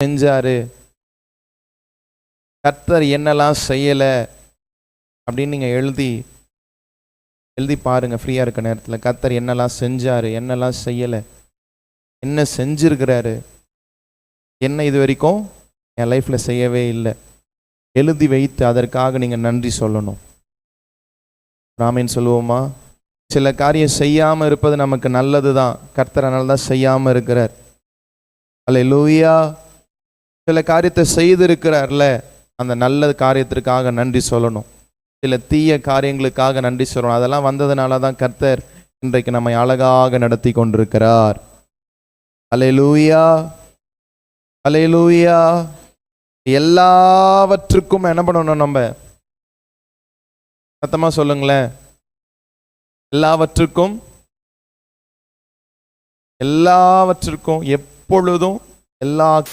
செஞ்சாரு, கர்த்தர் என்னெல்லாம் செய்யலை அப்படின்னு நீங்கள் எழுதி பாருங்க. ஃப்ரீயாக இருக்க நேரத்தில் கர்த்தர் என்னெல்லாம் செஞ்சாரு, என்னெல்லாம் செய்யலை, என்ன செஞ்சிருக்கிறாரு, என்ன இது வரைக்கும் என் லைஃப்பில் செய்யவே இல்லை, எழுதி வைத்து அதற்காக நீங்கள் நன்றி சொல்லணும். ராமேன் சொல்லுவோமா? சில காரியம் செய்யாமல் இருப்பது நமக்கு நல்லது தான். கர்த்தர் அதனால தான் செய்யாமல் இருக்கிறார். அல்லேலூயா. சில காரியத்தை செய்திருக்கிறார்ல, அந்த நல்ல காரியத்திற்காக நன்றி சொல்லணும். சில தீய காரியங்களுக்காக நன்றி சொல்லணும். அதெல்லாம் வந்ததுனால தான் கர்த்தர் இன்றைக்கு நம்மை அழகாக நடத்தி கொண்டிருக்கிறார். அல்லேலூயா, அல்லேலூயா. எல்லாவற்றுக்கும் என்ன பண்ணணும்? நம்ம சத்தமா சொல்லுங்களேன். எல்லாவற்றுக்கும் எப்பொழுதும் எல்லா